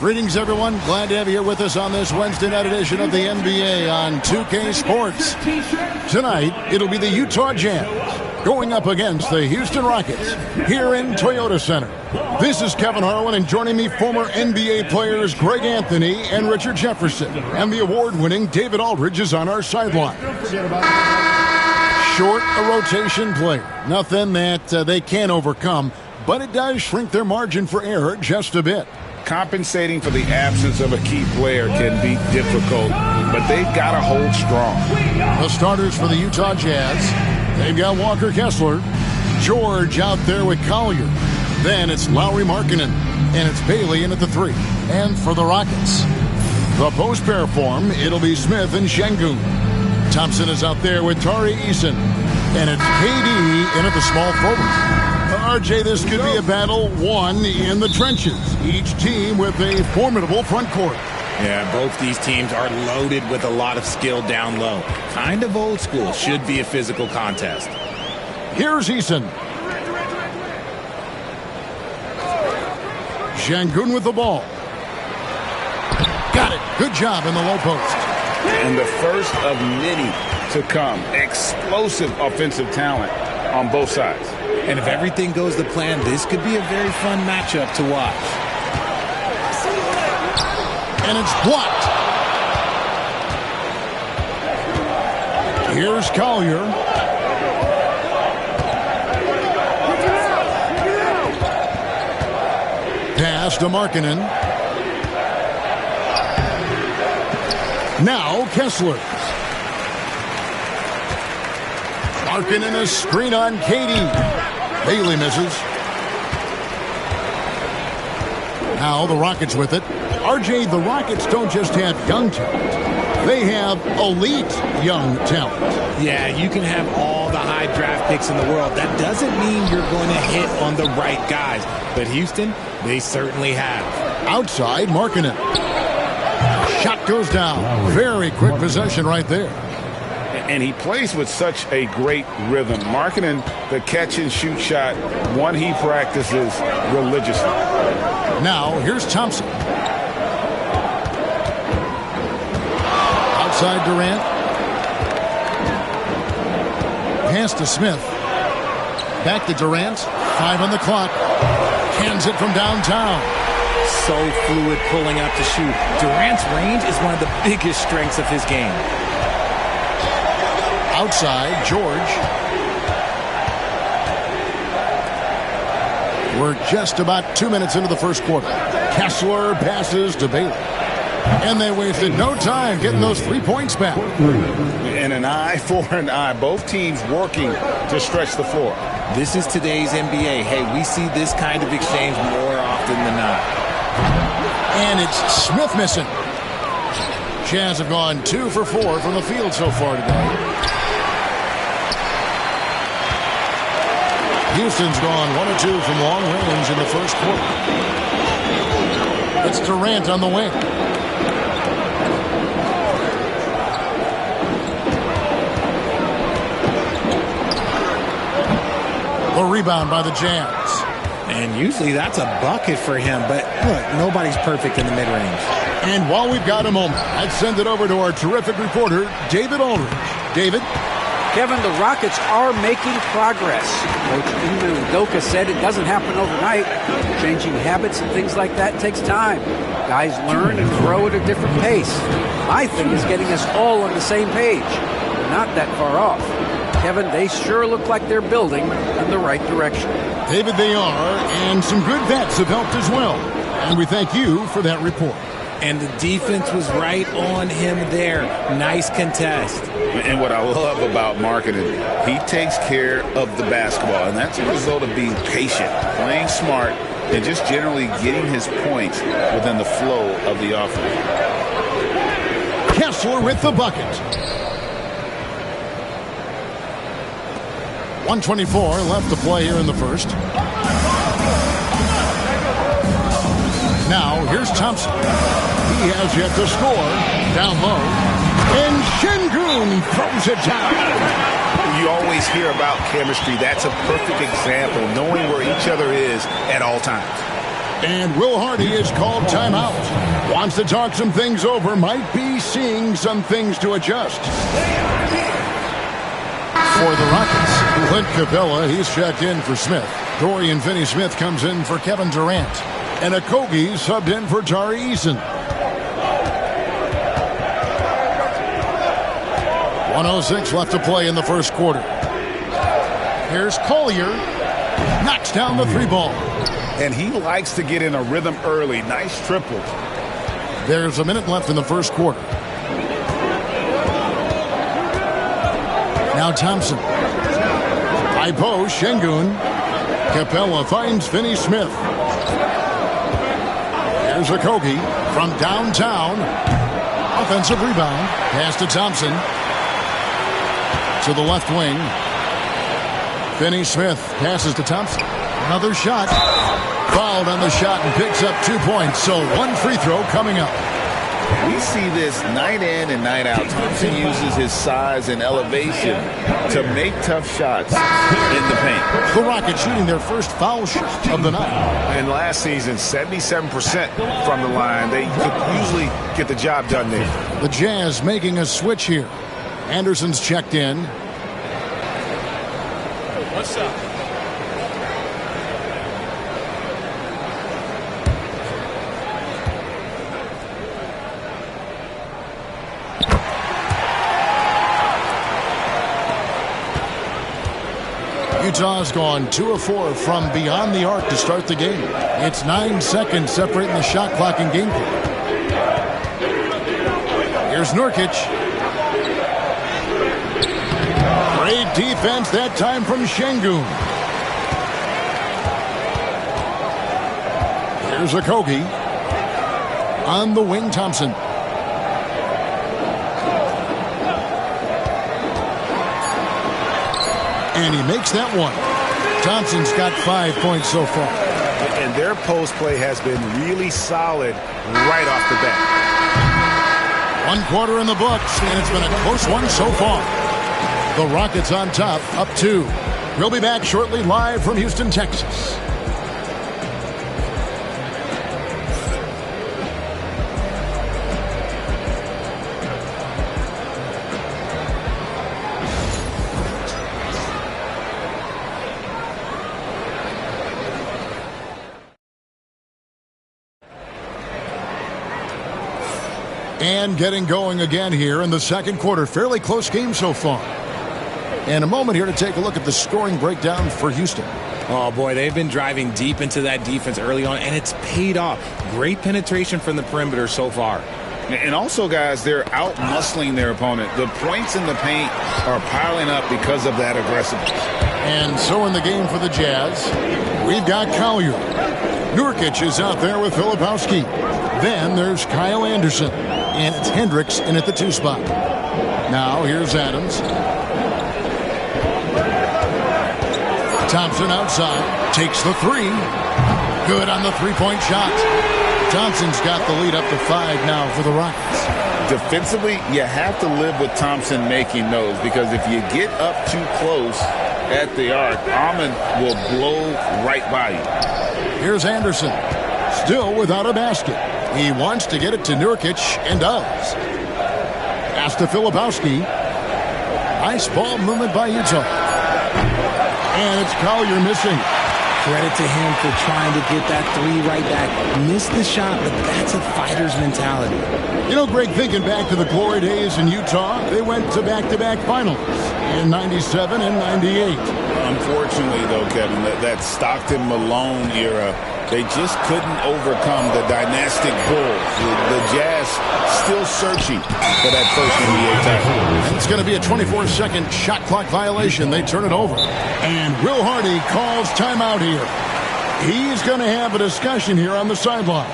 Greetings, everyone. Glad to have you here with us on this Wednesday night edition of the NBA on 2K Sports. Tonight, it'll be the Utah Jazz going up against the Houston Rockets here in Toyota Center. This is Kevin Harlan, and joining me, former NBA players Greg Anthony and Richard Jefferson. And the award-winning David Aldridge is on our sideline. Short, a rotation player. Nothing that they can't overcome, but it does shrink their margin for error just a bit. Compensating for the absence of a key player can be difficult, but they've got to hold strong. The starters for the Utah Jazz, they've got Walker Kessler, George out there with Collier. Then it's Lauri Markkanen, and it's Bailey in at the 3. And for the Rockets, the post pair form, it'll be Smith and Şengün. Thompson is out there with Tari Eason, and it's KD in at the small forward. RJ, this could be a battle won in the trenches. Each team with a formidable front court. Yeah, both these teams are loaded with a lot of skill down low. Kind of old school. Should be a physical contest. Here's Eason. Şengün with the ball. Got it. Good job in the low post. And the first of many to come. Explosive offensive talent on both sides. And if everything goes to plan, this could be a very fun matchup to watch. And it's blocked. Here's Collier. Pass to Markkanen. Now Kessler. Markkanen a screen on KD. Bailey misses. Now the Rockets with it. RJ, the Rockets don't just have young talent. They have elite young talent. Yeah, you can have all the high draft picks in the world. That doesn't mean you're going to hit on the right guys. But Houston, they certainly have. Outside, Markkanen. Shot goes down. Very quick possession right there. And he plays with such a great rhythm. Markkanen, the catch-and-shoot shot, one he practices religiously. Now, here's Thompson. Outside Durant. Pass to Smith. Back to Durant. 5 on the clock. Cans it from downtown. So fluid pulling up to shoot. Durant's range is one of the biggest strengths of his game. Outside, George. We're just about 2 minutes into the first quarter. Kessler passes to Bailey. And they wasted no time getting those 3 points back. And an eye for an eye. Both teams working to stretch the floor. This is today's NBA. Hey, we see this kind of exchange more often than not. And it's Smith missing. Jazz have gone 2 for 4 from the field so far today. Houston's gone 1 of 2 from long range in the first quarter. It's Durant on the wing. The rebound by the Jazz. And usually that's a bucket for him, but look, nobody's perfect in the mid-range. And while we've got a moment, I'd send it over to our terrific reporter, David Aldridge. David? Kevin, the Rockets are making progress. Coach Ime Udoka said it doesn't happen overnight. Changing habits and things like that takes time. Guys learn and grow at a different pace. My thing is getting us all on the same page. We're not that far off. Kevin, they sure look like they're building in the right direction. David, they are, and some good vets have helped as well. And we thank you for that report. And the defense was right on him there. Nice contest. And what I love about Markkanen, he takes care of the basketball, and that's a result of being patient, playing smart, and just generally getting his points within the flow of the offense. Kessler with the bucket. 1:24 left to play here in the first. Now, here's Thompson. He has yet to score. Down low. And Şengün throws it down. You always hear about chemistry. That's a perfect example, knowing where each other is at all times. And Will Hardy is called timeout. Wants to talk some things over. Might be seeing some things to adjust. For the Rockets, Clint Capella, he's checked in for Smith. Dorian Finney-Smith comes in for Kevin Durant. And Okogie subbed in for Tari Eason. 1:06 left to play in the first quarter. Here's Collier. Knocks down the three ball. And he likes to get in a rhythm early. Nice triple. There's a minute left in the first quarter. Now Thompson. High post, Şengün. Capella finds Finney-Smith. Here's Okogie from downtown. Offensive rebound. Pass to Thompson. To the left wing. Finney-Smith passes to Thompson. Another shot. Fouled on the shot and picks up 2 points. So one free throw coming up. We see this night in and night out. Thompson uses his size and elevation to make tough shots in the paint. The Rockets shooting their first foul shot of the night. And last season, 77% from the line. They could usually get the job done there. The Jazz making a switch here. Anderson's checked in. What's up? Utah's gone 2 of 4 from beyond the arc to start the game. It's 9 seconds separating the shot clock and game clock. Here's Nurkic. Great defense that time from Şengün. Here's Okogie. On the wing, Thompson. And he makes that one. Thompson's got 5 points so far. And their post play has been really solid right off the bat. 1 quarter in the books, and it's been a close one so far. The Rockets on top, up 2. We'll be back shortly live from Houston, Texas. And getting going again here in the second quarter. Fairly close game so far. And a moment here to take a look at the scoring breakdown for Houston. Oh, boy, they've been driving deep into that defense early on, and it's paid off. Great penetration from the perimeter so far. And also, guys, they're out-muscling their opponent. The points in the paint are piling up because of that aggressiveness. And so in the game for the Jazz, we've got Collier. Nurkic is out there with Filipowski. Then there's Kyle Anderson. And it's Hendricks in at the 2 spot. Now here's Adams. Thompson outside. Takes the 3. Good on the 3-point shot. Thompson's got the lead up to 5 now for the Rockets. Defensively, you have to live with Thompson making those, because if you get up too close at the arc, Ahmed will blow right by you. Here's Anderson. Still without a basket. He wants to get it to Nurkic and does. Pass to Filipowski. Nice ball movement by Utah. And it's Collier missing. Credit to him for trying to get that 3 right back. Missed the shot, but that's a fighter's mentality. You know, Greg, thinking back to the glory days in Utah, they went to back-to-back finals in 97 and 98. Unfortunately, though, Kevin, that Stockton-Malone era, they just couldn't overcome the dynastic Bulls. The Jazz still searching for that first NBA title. And it's going to be a 24-second shot clock violation. They turn it over. And Will Hardy calls timeout here. He's going to have a discussion here on the sideline.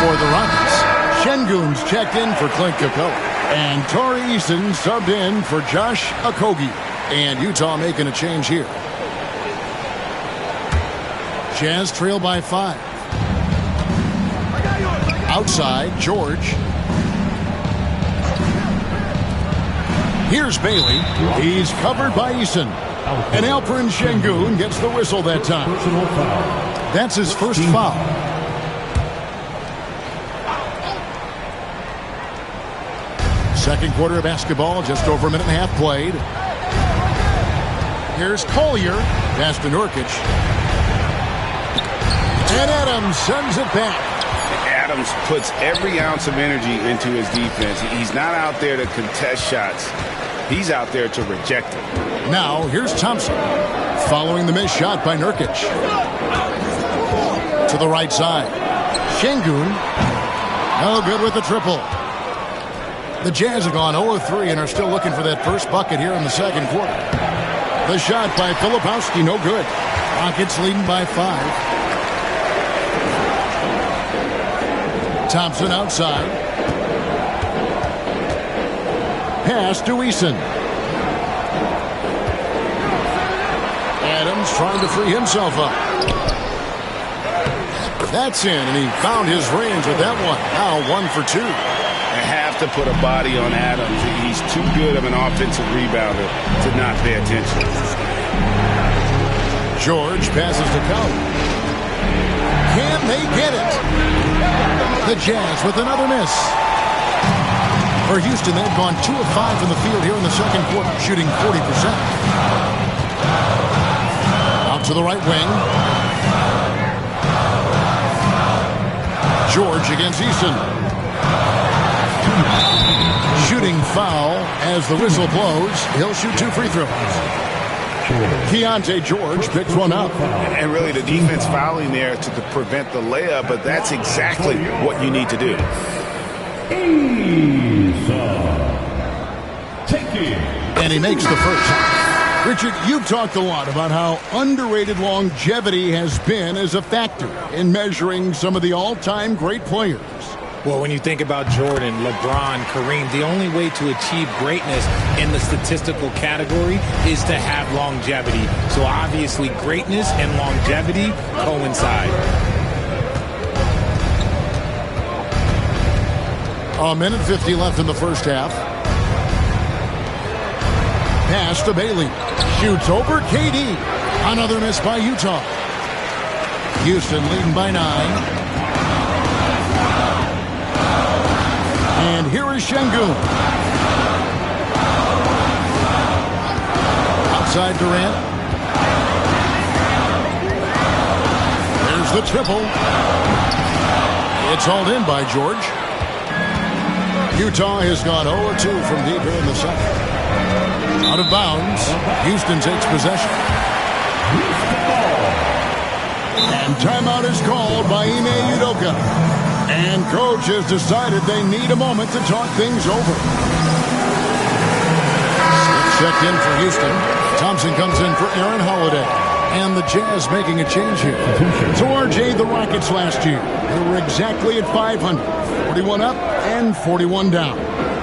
For the Rockets, Şengün's checked in for Clint Capella. And Tari Eason subbed in for Josh Okogie. And Utah making a change here. Jazz trail by 5. Outside, George. Here's Bailey. He's covered by Eason. And Alperen Sengun gets the whistle that time. That's his first foul. Second quarter of basketball, just over a minute and a half played. Here's Collier. Pass to Nurkic. And Adams sends it back. Adams puts every ounce of energy into his defense. He's not out there to contest shots. He's out there to reject it. Now, here's Thompson. Following the missed shot by Nurkic. To the right side. Sengun. No good with the triple. The Jazz have gone 0-3 and are still looking for that first bucket here in the second quarter. The shot by Filipowski, no good. Rockets leading by 5. Thompson outside. Pass to Eason. Adams trying to free himself up. That's in, and he found his range with that one. Now 1 for 2. They have to put a body on Adams. He's too good of an offensive rebounder to not pay attention. George passes to Cowley. Can they get it? The Jazz with another miss. For Houston, they've gone 2 of 5 from the field here in the second quarter, shooting 40%. Out to the right wing. George against Eason. Shooting foul as the whistle blows. He'll shoot 2 free throws. Keontae George picks one up. And really the defense fouling there to prevent the layup, but that's exactly what you need to do. And he makes the first. Richard, you've talked a lot about how underrated longevity has been as a factor in measuring some of the all-time great players. Well, when you think about Jordan, LeBron, Kareem, the only way to achieve greatness in the statistical category is to have longevity. So obviously greatness and longevity coincide. A minute 50 left in the first half. Pass to Bailey. Shoots over KD. Another miss by Utah. Houston leading by 9. And here is Sengun. Outside Durant. There's the triple. It's hauled in by George. Utah has gone 0-2 from deep here in the second. Out of bounds. Houston takes possession. And timeout is called by Ime Udoka. And coach has decided they need a moment to talk things over. Checked in for Houston. Thompson comes in for Aaron Holiday. And the Jazz making a change here. So RJ, the Rockets last year, they were exactly at 500. 41 up and 41 down.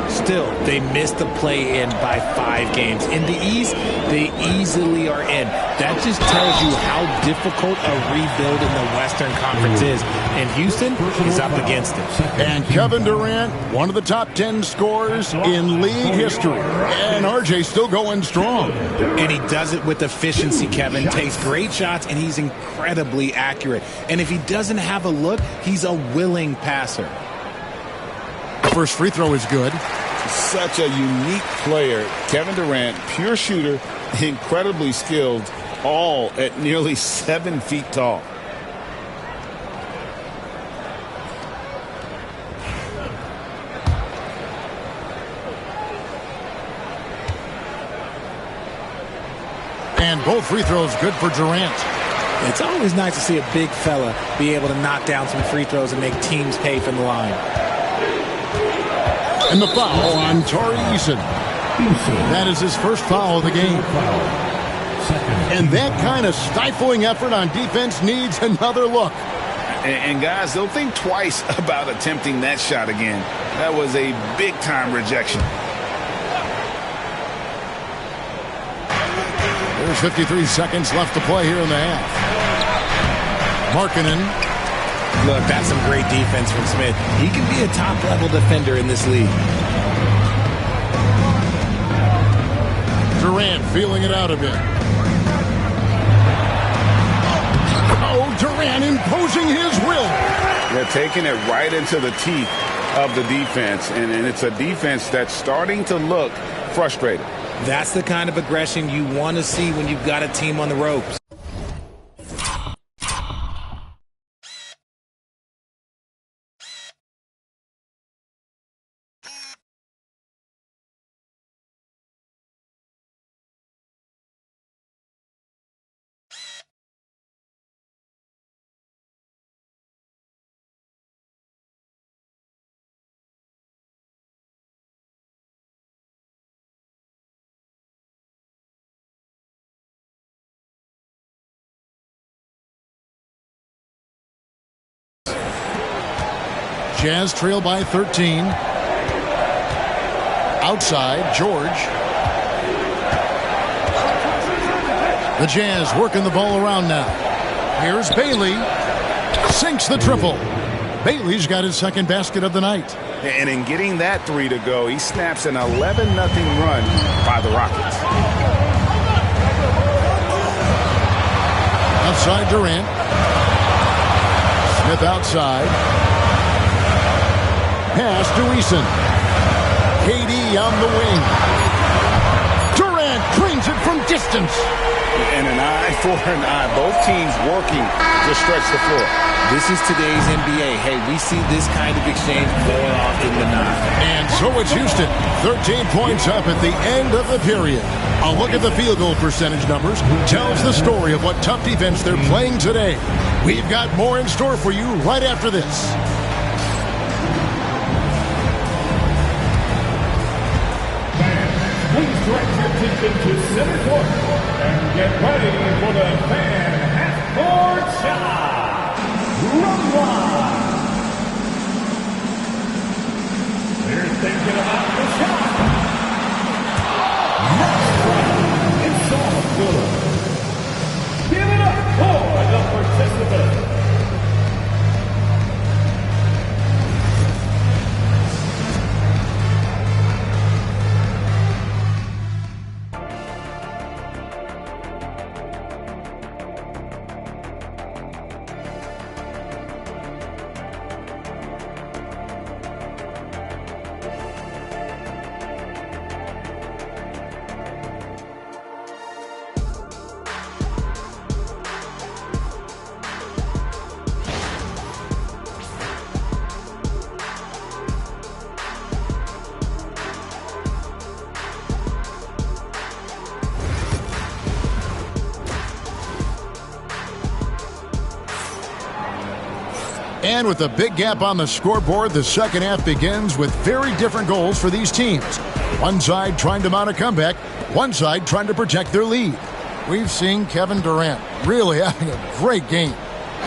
Still, they missed the play-in by 5 games. In the East, they easily are in. That just tells you how difficult a rebuild in the Western Conference is. And Houston is up against it. And Kevin Durant, one of the top 10 scorers in league history. And RJ still going strong. And he does it with efficiency, Kevin. Takes great shots, and he's incredibly accurate. And if he doesn't have a look, he's a willing passer. First free throw is good. Such a unique player. Kevin Durant, pure shooter, incredibly skilled, all at nearly 7 feet tall. And both free throws good for Durant. It's always nice to see a big fella be able to knock down some free throws and make teams pay from the line. And the foul on Tari Eason. That is his first foul of the game. And that kind of stifling effort on defense needs another look. And guys, they'll think twice about attempting that shot again. That was a big-time rejection. There's 53 seconds left to play here in the half. Markkanen. Look, that's some great defense from Smith. He can be a top-level defender in this league. Durant feeling it out a bit. Oh, Durant imposing his will. They're taking it right into the teeth of the defense, and it's a defense that's starting to look frustrated. That's the kind of aggression you want to see when you've got a team on the ropes. Jazz trail by 13. Outside, George. The Jazz working the ball around now. Here's Bailey. Sinks the triple. Bailey's got his second basket of the night. And in getting that three to go, he snaps an 11-0 run by the Rockets. Outside Durant. Smith outside. Pass to Eason. KD on the wing. Durant drains it from distance. And an eye for an eye. Both teams working to stretch the floor. This is today's NBA. Hey, we see this kind of exchange more often than not. And so it's Houston. 13 points up at the end of the period. A look at the field goal percentage numbers tells the story of what tough defense they're playing today. We've got more in store for you right after this. Please direct your attention to center court and get ready for the fan half-court shot. Run line. They're thinking about the shot. Next one, it's all good. Give it up for the participants. And with a big gap on the scoreboard, the second half begins with very different goals for these teams. One side trying to mount a comeback, one side trying to protect their lead. We've seen Kevin Durant really having a great game.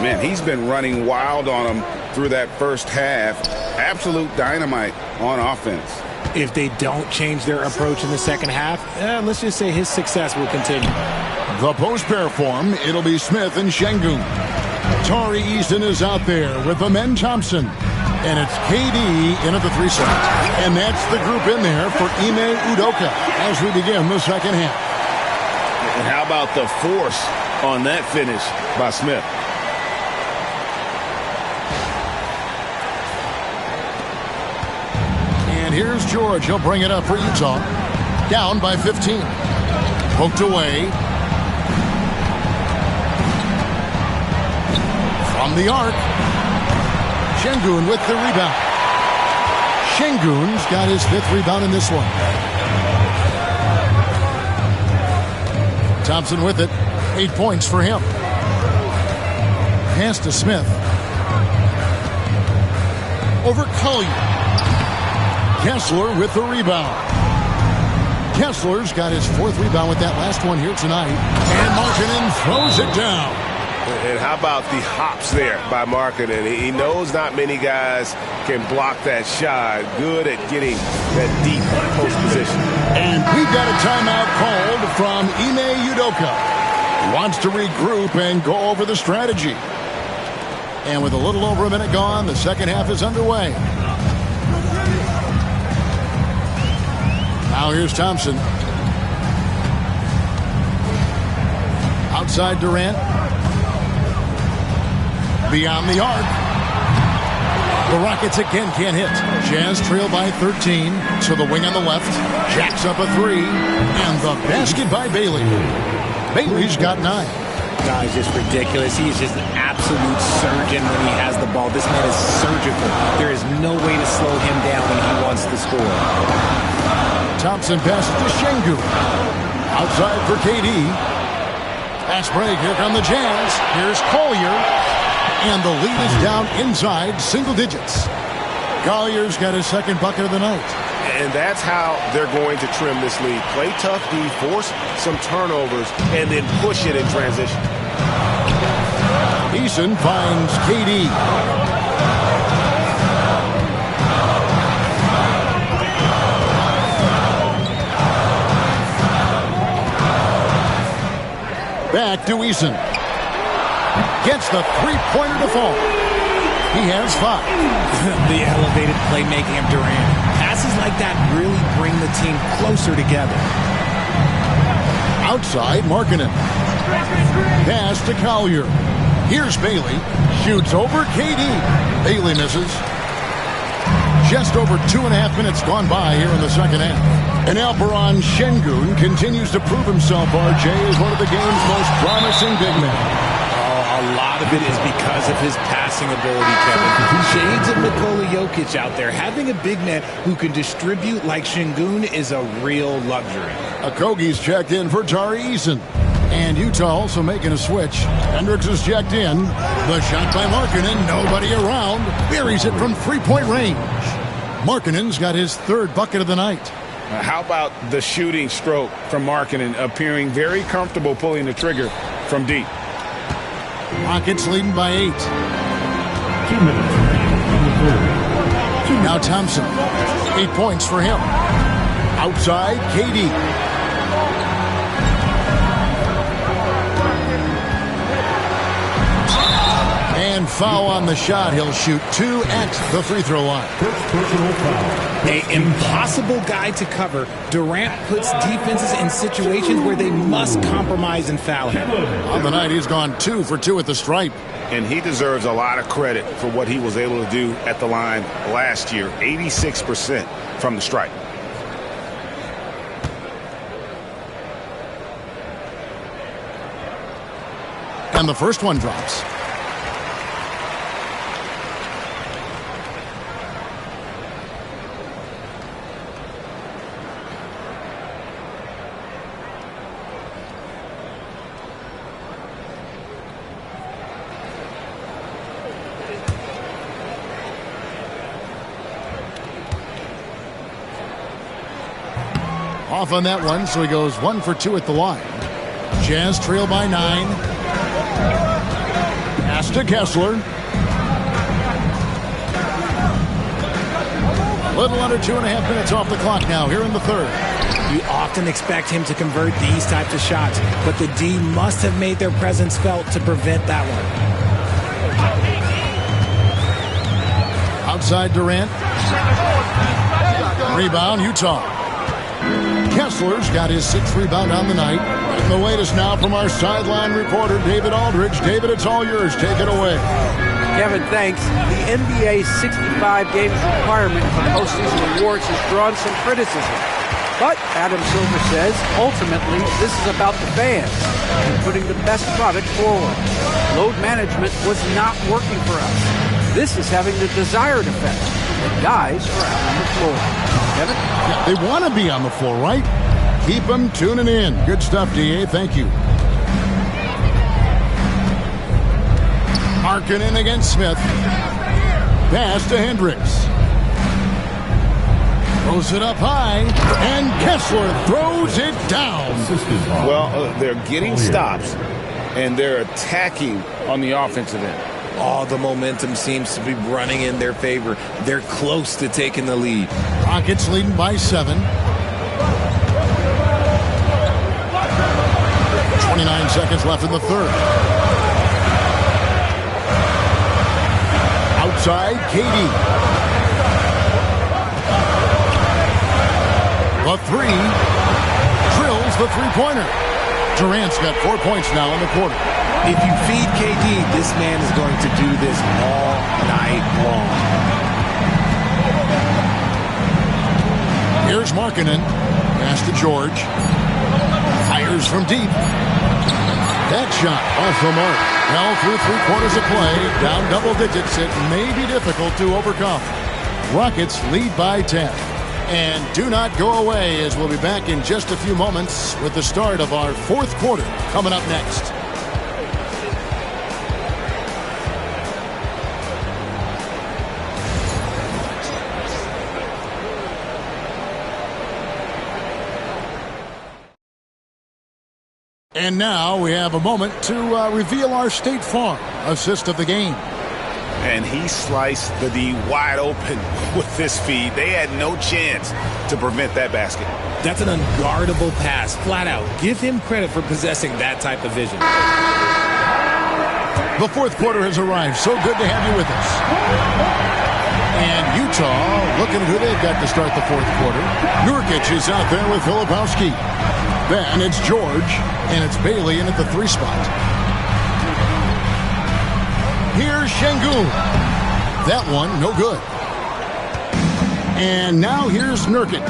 Man, he's been running wild on them through that first half. Absolute dynamite on offense. If they don't change their approach in the second half, let's just say his success will continue. The post pair form, it'll be Smith and Şengün. Tari Eason is out there with Amen Thompson. And it's KD in at the 3 side. And that's the group in there for Ime Udoka as we begin the second half. And how about the force on that finish by Smith? And here's George. He'll bring it up for Utah. Down by 15. Poked away. From the arc. Şengün with the rebound. Şengün's got his 5th rebound in this one. Thompson with it. 8 points for him. Pass to Smith. Over Collier. Kessler with the rebound. Kessler's got his 4th rebound with that last one here tonight. And Markkanen throws it down. And how about the hops there by Markkanen? He knows not many guys can block that shot. Good at getting that deep post position. And we've got a timeout called from Ime Udoka. Wants to regroup and go over the strategy. And with a little over a minute gone, the second half is underway. Now here's Thompson. Outside Durant. Beyond the arc. The Rockets again can't hit. Jazz trail by 13 to the wing on the left. Jacks up a three. And the basket by Bailey. Bailey's got 9. Guy's just ridiculous. He's just an absolute surgeon when he has the ball. This man is surgical. There is no way to slow him down when he wants to score. Thompson passes to Şengün. Outside for KD. Pass break. Here come the Jazz. Here's Collier. And the lead is down inside single digits. Collier's got his second bucket of the night. And that's how they're going to trim this lead. Play tough D, force some turnovers, and then push it in transition. Eason finds KD. Back to Eason. Gets the three-pointer to fall. He has 5. The elevated playmaking of Durant. Passes like that really bring the team closer together. Outside, Markkanen. Pass to Collier. Here's Bailey. Shoots over KD. Bailey misses. Just over 2.5 minutes gone by here in the second half. And Alperen Şengün continues to prove himself, RJ, as one of the game's most promising big men. A lot of it is because of his passing ability, Kevin. Shades of Nikola Jokic out there. Having a big man who can distribute like Şengün is a real luxury. Okogie's checked in for Tari Eason. And Utah also making a switch. Hendricks is checked in. The shot by Markkanen. Nobody around. Buries it from three-point range. Markkanen's got his third bucket of the night. How about the shooting stroke from Markkanen, appearing very comfortable pulling the trigger from deep. Rockets leading by 8. 2 minutes in the third. Now Thompson. 8 points for him. Outside, KD. And foul on the shot. He'll shoot 2 at the free throw line. First personal foul. An impossible guy to cover. Durant puts defenses in situations where they must compromise and foul him. On the night, he's gone 2 for 2 at the stripe. And he deserves a lot of credit for what he was able to do at the line last year. 86% from the stripe. And the first one drops. Off on that one, so he goes 1 for 2 at the line. Jazz trail by 9. Pass to Kessler. Little under 2.5 minutes off the clock now here in the third. You often expect him to convert these types of shots, but the D must have made their presence felt to prevent that one. Outside Durant. Rebound, Utah. Kessler's got his 6th rebound on the night. And the latest now from our sideline reporter, David Aldridge. David, it's all yours. Take it away. Kevin, thanks. The NBA's 65 games requirement for postseason awards has drawn some criticism. But Adam Silver says, ultimately, this is about the fans and putting the best product forward. Load management was not working for us. This is having the desired effect. The guys are out on the floor. Kevin? Yeah, they want to be on the floor, right? Keep them tuning in. Good stuff, DA. Thank you. Markkanen against Smith. Pass to Hendricks. Throws it up high, and Kessler throws it down. Well, they're getting stops, and they're attacking on the offensive end. All the momentum seems to be running in their favor. They're close to taking the lead. Rockets leading by 7. 29 seconds left in the third. Outside, KD. The 3. Drills the three-pointer. Durant's got 4 points now in the quarter. If you feed KD, this man is going to do this all night long. Here's Markkanen. Pass to George. Fires from deep. That shot off the mark. Well, through 3 quarters of play, down double digits, it may be difficult to overcome. Rockets lead by 10. And do not go away, as we'll be back in just a few moments with the start of our 4th quarter coming up next. And now we have a moment to reveal our State Farm assist of the game. And he sliced the D wide open with this feed. They had no chance to prevent that basket. That's an unguardable pass, flat out. Give him credit for possessing that type of vision. The 4th quarter has arrived. So good to have you with us. And Utah looking at who they've got to start the 4th quarter. Nurkic is out there with Filipowski. Then it's George, and it's Bailey in at the 3 spot. Here's Şengün. That one, no good. And now here's Nurkic.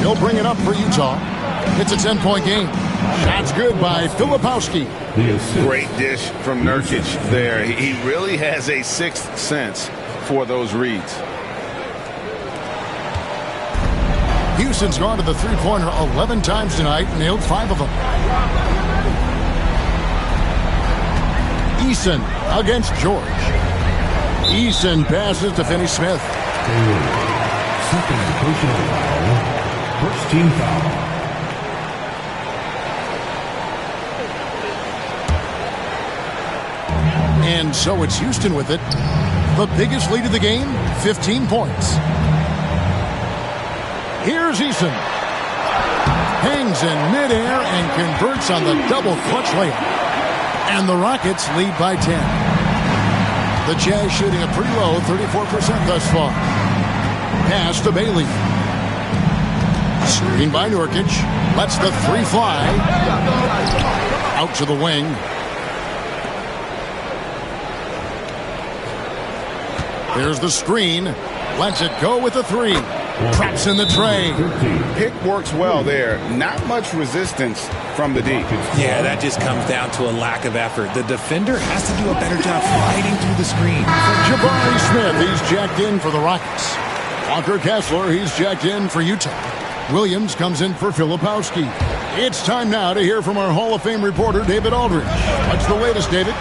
He'll bring it up for Utah. It's a 10-point game. Shots good by Filipowski. Great dish from Nurkic there. He really has a 6th sense for those reads. Houston's gone to the three-pointer 11 times tonight, nailed 5 of them. Eason against George. Eason passes to Finney-Smith. Second personal foul. First team foul. And so it's Houston with it. The biggest lead of the game, 15 points. Here's Eason. Hangs in midair and converts on the double clutch layup. And the Rockets lead by 10. The Jazz shooting a pretty low 34% thus far. Pass to Bailey. Screen by Nurkic. Lets the 3 fly. Out to the wing. There's the screen. Lets it go with the 3. Traps in the tray. Pick works well there. Not much resistance from the D. Yeah, that just comes down to a lack of effort. The defender has to do a better job fighting through the screen. Jabari Smith, he's jacked in for the Rockets. Walker Kessler, he's jacked in for Utah. Williams comes in for Filipowski. It's time now to hear from our Hall of Fame reporter, David Aldridge. What's the latest, David?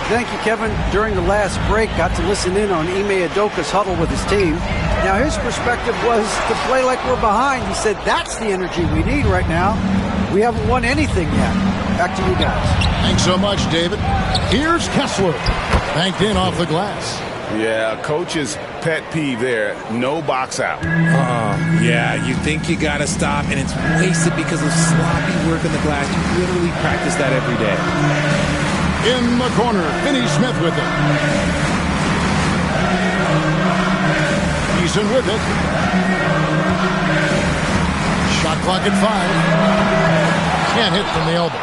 Thank you, Kevin. During the last break, got to listen in on Ime Udoka's huddle with his team. Now, his perspective was to play like we're behind. He said, that's the energy we need right now. We haven't won anything yet. Back to you guys. Thanks so much, David. Here's Kessler. Banked in off the glass. Yeah, coach's pet peeve there. No box out. Yeah, you think you got to stop, and it's wasted because of sloppy work in the glass. You literally practice that every day. In the corner, Finney-Smith with it. Eason with it. Shot clock at 5. Can't hit from the elbow.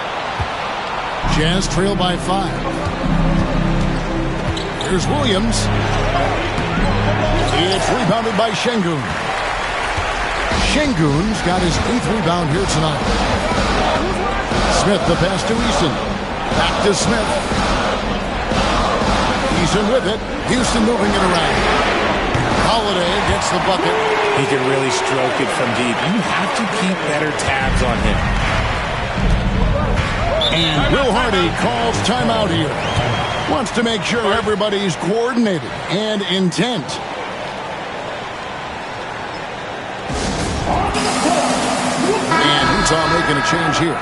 Jazz trail by 5. Here's Williams. It's rebounded by Şengün. Şengün's got his 8th rebound here tonight. Smith the pass to Eason. Back to Smith. Eason with it. Houston moving it around. Holiday gets the bucket. He can really stroke it from deep. You have to keep better tabs on him. And Will Hardy calls timeout here. Wants to make sure everybody's coordinated and intent. And Utah making a change here.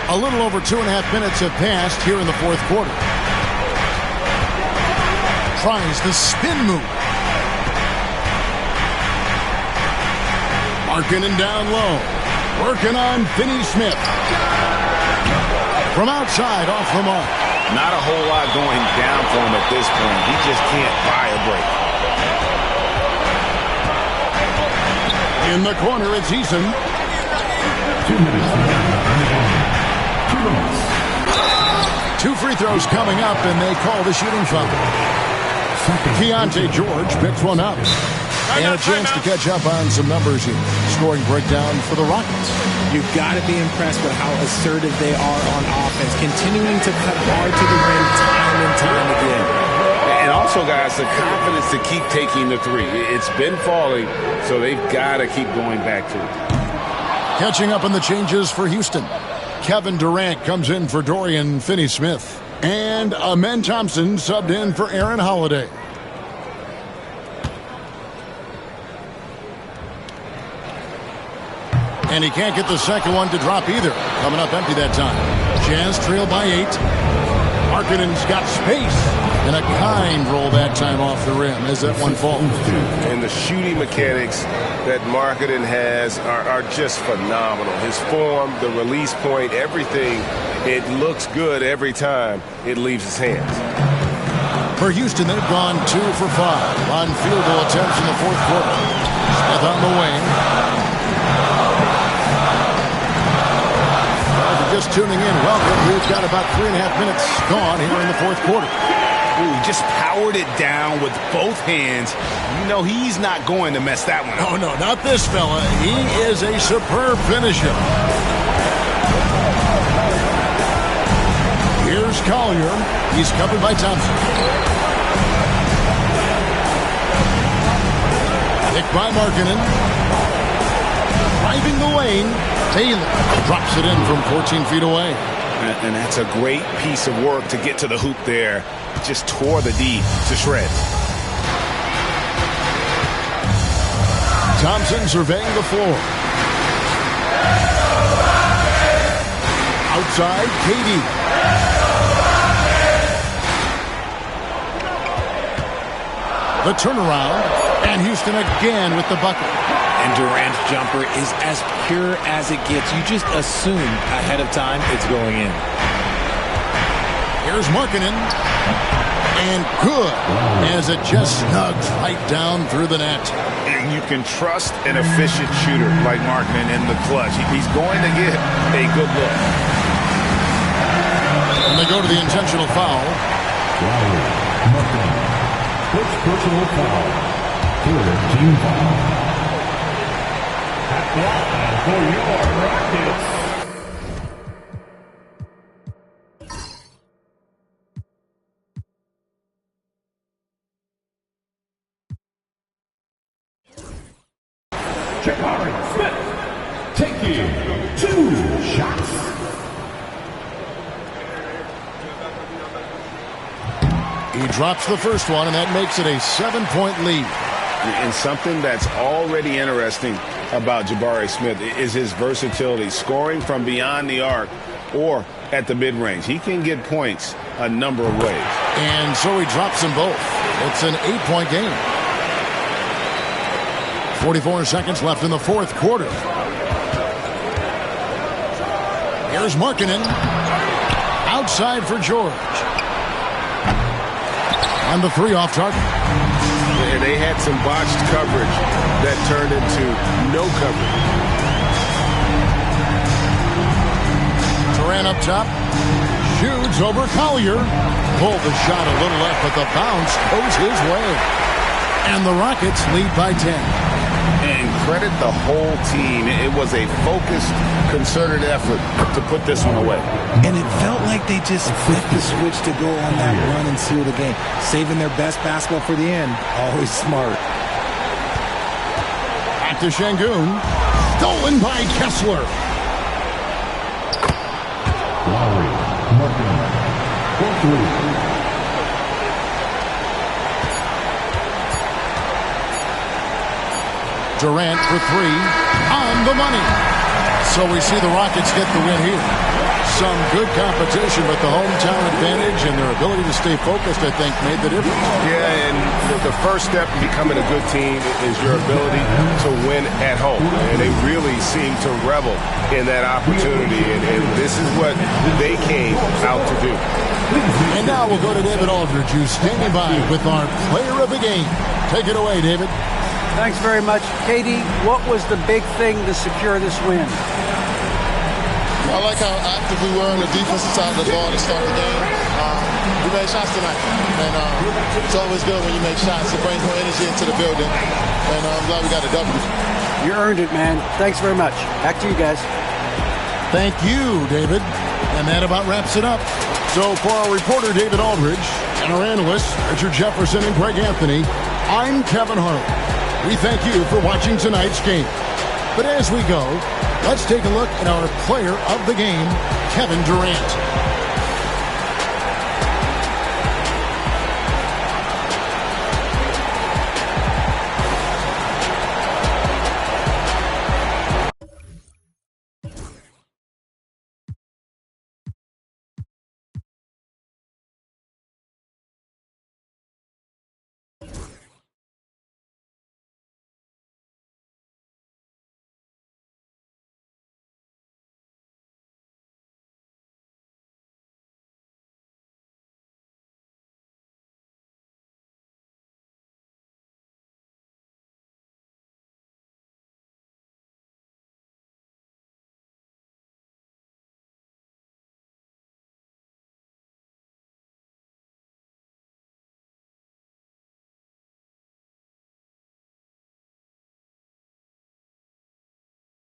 A little over 2.5 minutes have passed here in the 4th quarter. Tries the spin move. Markkanen down low. Working on Finney-Smith. From outside, off the mark. Not a whole lot going down for him at this point. He just can't buy a break. In the corner, it's Eason. 2 minutes. 2 minutes. 2 free throws coming up, and they call the shooting foul. Keontae George picks one up. And a chance to catch up on some numbers here. Scoring breakdown for the Rockets. You've got to be impressed with how assertive they are on offense, continuing to cut hard to the rim time and time again. And also, guys, the confidence to keep taking the three. It's been falling, so they've got to keep going back to it. Catching up on the changes for Houston. Kevin Durant comes in for Dorian Finney-Smith. And Amen Thompson subbed in for Aaron Holiday. And he can't get the second one to drop either. Coming up empty that time. Jazz trail by 8. Markkanen's got space. And a kind roll that time off the rim as that one falls. And the shooting mechanics that Markkanen has are just phenomenal. His form, the release point, everything, it looks good every time it leaves his hands. For Houston, they've gone 2 for 5 on field goal attempts in the fourth quarter. Smith on the wing. Just tuning in, welcome. We've got about 3.5 minutes gone here in the fourth quarter. Ooh, just powered it down with both hands. You know he's not going to mess that one up. Oh, no, not this fella. He is a superb finisher. Here's Collier. He's covered by Thompson. Picked by Markkanen. Driving the lane. Taylor drops it in from 14 feet away. And that's a great piece of work to get to the hoop there. Just tore the D to shreds. Thompson surveying the floor. Outside, KD. The turnaround, and Houston again with the bucket. And Durant's jumper is as pure as it gets. You just assume ahead of time it's going in. Here's Markkanen. And good, as it just snugs right down through the net. And you can trust an efficient shooter like Markkanen in the clutch. He's going to get a good look. And they go to the intentional foul. Markkanen. First personal foul. Third team foul. For your Rockets. Jabari Smith taking 2 shots. He drops the first one, and that makes it a 7-point lead. And something that's already interesting about Jabari Smith is his versatility, scoring from beyond the arc or at the mid-range. He can get points a number of ways. And so he drops them both. It's an 8-point game. 44 seconds left in the fourth quarter. Here's Markkanen. Outside for George. On the 3 off target. And they had some botched coverage that turned into no coverage. Durant up top. Shoots over Collier. Pulled the shot a little left, but the bounce goes his way. And the Rockets lead by 10. And credit the whole team. It was a focused, concerted effort to put this one away. And it felt like they just flipped the switch to go on that run and seal the game. Saving their best basketball for the end. Always smart. Back to Şengün. Stolen by Kessler. Lowry. Markkanen. For 3. Durant for 3 on the money. So we see the Rockets get the win here. Some good competition, but the hometown advantage and their ability to stay focused, I think, made the difference. Yeah, and the first step in becoming a good team is your ability to win at home. And they really seem to revel in that opportunity. And this is what they came out to do. And now we'll go to David Aldridge, who's standing by with our player of the game. Take it away, David. Thanks very much. Katie, what was the big thing to secure this win? I like how active we were on the defensive side of the ball to start the game. We made shots tonight, and it's always good when you make shots. It brings more energy into the building, and I'm glad we got a W. You earned it, man. Thanks very much. Back to you guys. Thank you, David. And that about wraps it up. So for our reporter, David Aldridge, and our analysts, Richard Jefferson and Greg Anthony, I'm Kevin Harlan. We thank you for watching tonight's game. But as we go, let's take a look at our player of the game, Kevin Durant.